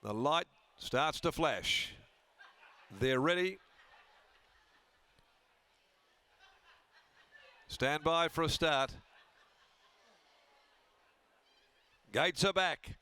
The light starts to flash. They're ready. Stand by for a start. Gates are back.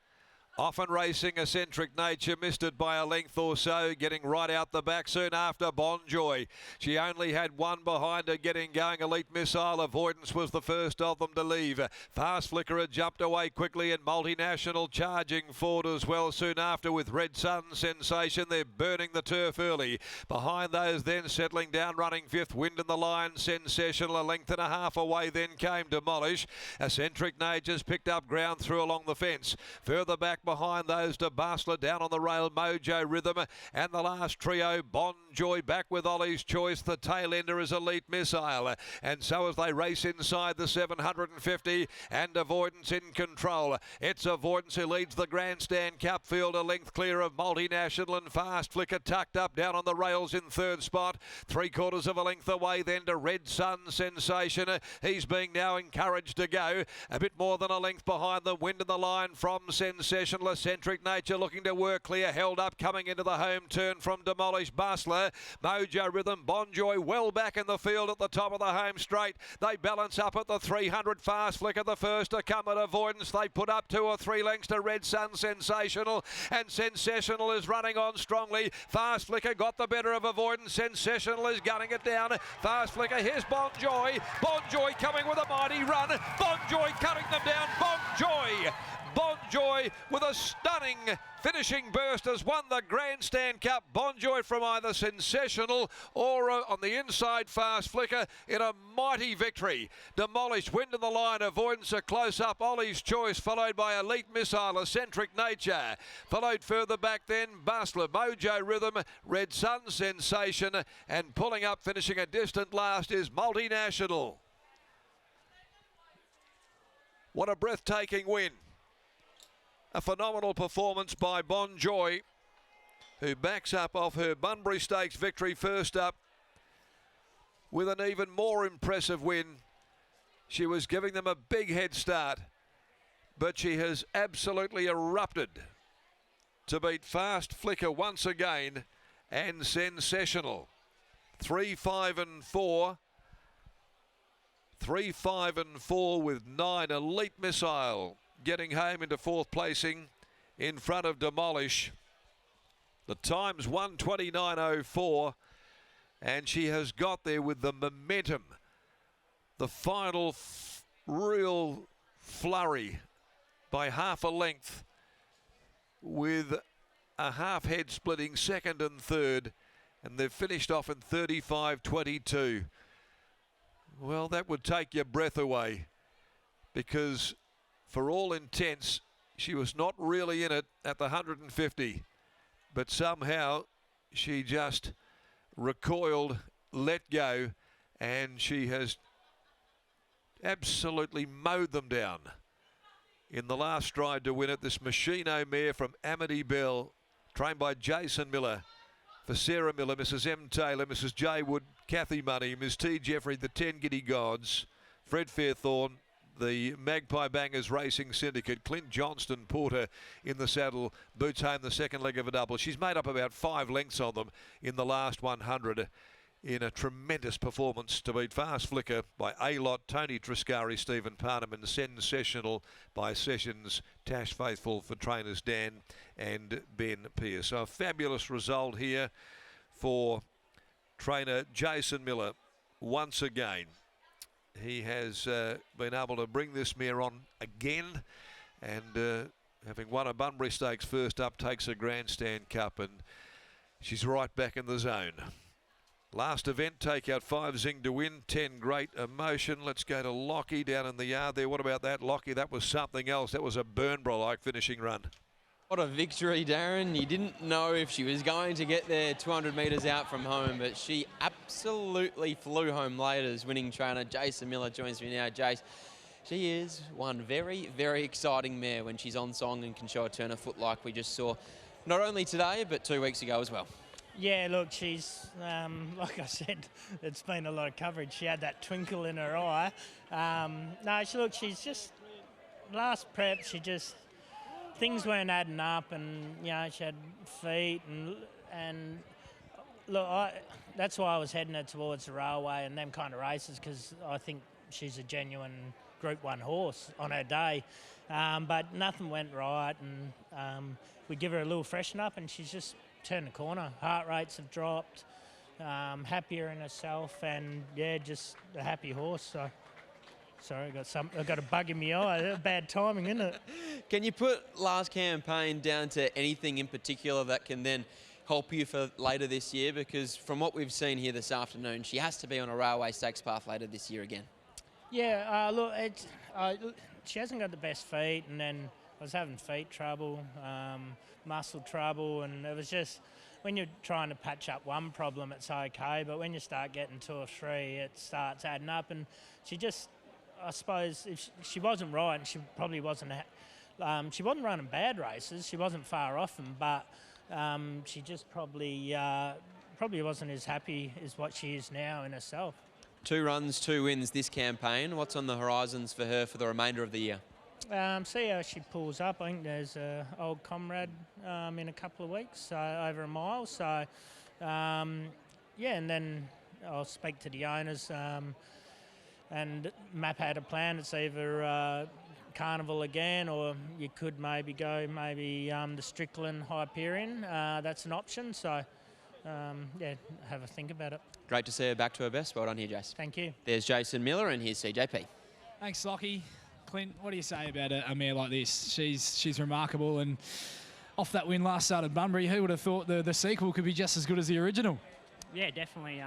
Often racing, Eccentric Nature missed it by a length or so, getting right out the back soon after Bonjoy. She only had one behind her getting going. Elite Missile Avoidance was the first of them to leave. Fast Flicker had jumped away quickly, and Multinational charging forward as well soon after with Red Sun Sensation. They're burning the turf early. Behind those then settling down, running fifth, Wind in the Line, Sensational. A length and a half away then came Demolish. Eccentric Nature's picked up ground through along the fence. Further back behind those to Bustler, down on the rail, Mojo Rhythm, and the last trio, Bonjoy, back with Ollie's Choice. The tail ender is Elite Missile, and so as they race inside the 750, and Avoidance in control. It's Avoidance who leads the Grandstand Cup field, a length clear of Multinational, and Fast Flicker tucked up down on the rails in third spot. 3/4 of a length away then to Red Sun Sensation. He's being now encouraged to go a bit more than a length behind the Wind in the Line from Sensation. Eccentric Nature looking to work clear, held up coming into the home turn from Demolished Bustler. Mojo Rhythm, Bonjoy well back in the field at the top of the home straight. They balance up at the 300. Fast Flicker the first to come at Avoidance. They put up 2 or 3 lengths to Red Sun Sensational, and Sensational is running on strongly. Fast Flicker got the better of Avoidance. Sensational is gunning it down. Fast Flicker, here's Bonjoy. Bonjoy coming with a mighty run. Bonjoy cutting them down. Bonjoy with a stunning finishing burst has won the Grandstand Cup. Bonjoy from either Sensational or on the inside Fast Flicker in a mighty victory. Demolished, Wind in the Line, Avoidance a close up. Ollie's Choice followed by Elite Missile, Eccentric Nature. Followed further back then Bustler, Mojo Rhythm, Red Sun Sensation, and pulling up finishing a distant last is Multinational. What a breathtaking win. A phenomenal performance by Bonjoy, who backs up off her Bunbury Stakes victory first up with an even more impressive win. She was giving them a big head start, but she has absolutely erupted to beat Fast Flicker once again and Sensational. 3, 5 and 4. 3, 5 and 4 with 9. Elite Missile getting home into fourth placing in front of Demolish. The time's 1:29.04, and she has got there with the momentum. The final real flurry by half a length, with a half head splitting second and third, and they've finished off in 35.22. Well, that would take your breath away, because for all intents, she was not really in it at the 150, but somehow she just recoiled, let go, and she has absolutely mowed them down. In the last stride to win it, this Machino mare from Amity Bell, trained by Jason Miller, for Sarah Miller, Mrs. M. Taylor, Mrs. J. Wood, Kathy Money, Ms. T. Jeffrey, the 10 Giddy Gods, Fred Fairthorne, the Magpie Bangers Racing Syndicate, Clint Johnston, Porter in the saddle, boots home the second leg of a double. She's made up about 5 lengths on them in the last 100 in a tremendous performance to beat Fast Flicker by A-Lot, Tony Triscari, Stephen Parnham, and Sensational by Sessions, Tash Faithful for trainers Dan and Ben Pearce. So a fabulous result here for trainer Jason Miller once again. He has been able to bring this mare on again, and having won a Bunbury Stakes first up, takes a Grandstand Cup, and she's right back in the zone. Last event, take out 5 Zing to win, 10 Great Emotion. Let's go to Lockie down in the yard there. What about that, Lockie? That was something else. That was a Burnborough-like finishing run. What a victory, Darren. You didn't know if she was going to get there 200 metres out from home, but she absolutely flew home late as winning trainer. Jason Miller joins me now. Jace, she is one very, very exciting mare when she's on song and can show a turn of foot like we just saw, not only today, but 2 weeks ago as well. Yeah, look, she's, like I said, it's been a lot of coverage. She had that twinkle in her eye. No, she's just, last prep, she just things weren't adding up, and you know she had feet and look, that's why I was heading her towards the railway and them kind of races, because I think she's a genuine Group 1 horse on her day. But nothing went right, and we give her a little freshen up, and she's just turned the corner. Heart rates have dropped, happier in herself, and yeah, just a happy horse. So. Sorry, I've got a bug in my eye. Bad timing, isn't it? Can you put last campaign down to anything in particular that can then help you for later this year? Because from what we've seen here this afternoon, she has to be on a railway stakes path later this year again. Yeah, look, she hasn't got the best feet, and then I was having feet trouble, muscle trouble, and it was just, when you're trying to patch up one problem, it's okay, but when you start getting 2 or 3, it starts adding up, and she just, I suppose, if she wasn't right, and she probably wasn't, she wasn't running bad races, she wasn't far off them, but she just probably wasn't as happy as what she is now in herself. 2 runs, 2 wins this campaign. What's on the horizons for her for the remainder of the year? See how she pulls up. I think there's an old comrade in a couple of weeks, so over a mile. So, yeah, and then I'll speak to the owners and map out a plan. It's either Carnival again, or you could maybe go the Strickland Hyperion. That's an option. So, yeah, have a think about it. Great to see her back to her best. Well done here, Jace. Thank you. There's Jason Miller, and here's CJP. Thanks, Lockie. Clint, what do you say about a mare like this? She's remarkable, and off that win last start at Bunbury, who would have thought the sequel could be just as good as the original? Yeah, definitely.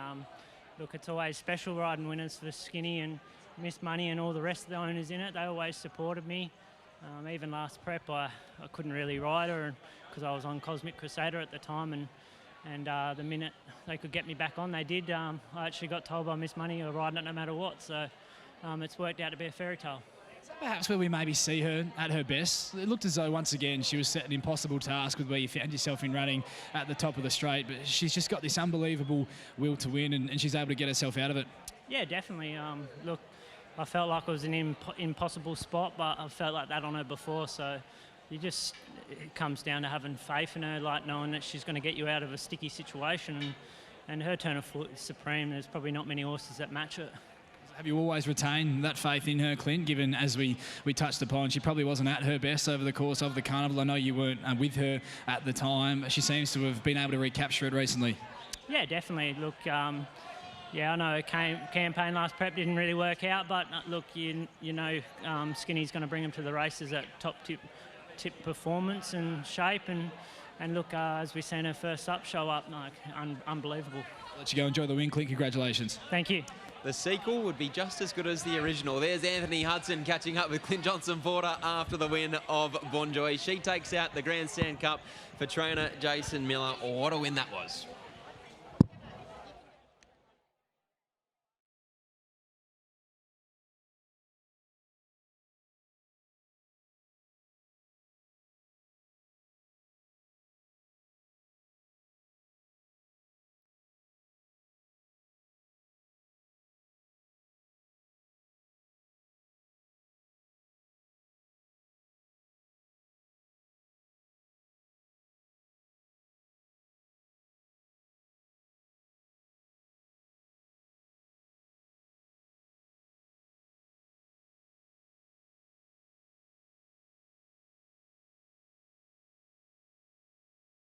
Look, it's always special riding winners for Skinny and Miss Money and all the rest of the owners in it. They always supported me. Even last prep, I couldn't really ride her because I was on Cosmic Crusader at the time, and the minute they could get me back on, they did. I actually got told by Miss Money, you're riding it no matter what, so it's worked out to be a fairy tale. Perhaps where we maybe see her at her best. It looked as though once again she was set an impossible task with where you found yourself in running at the top of the straight, but she's just got this unbelievable will to win, and she's able to get herself out of it. Yeah, definitely. Look, I felt like it was an impossible spot, but I felt like that on her before, so it comes down to having faith in her, like knowing that she's going to get you out of a sticky situation, and her turn of foot is supreme. There's probably not many horses that match it. Have you always retained that faith in her, Clint, given, as we touched upon, she probably wasn't at her best over the course of the Carnival? I know you weren't with her at the time. She seems to have been able to recapture it recently. Yeah, definitely. Look, yeah, I know campaign last prep didn't really work out, but look, you know Skinny's going to bring him to the races at top tip performance and shape, and look, as we've seen her first up show up, like, unbelievable. I'll let you go enjoy the win, Clint. Congratulations. Thank you. The sequel would be just as good as the original. There's Anthony Hudson catching up with Clint Johnston Porter after the win of Bonjoy. She takes out the Grandstand Cup for trainer Jason Miller. What a win that was.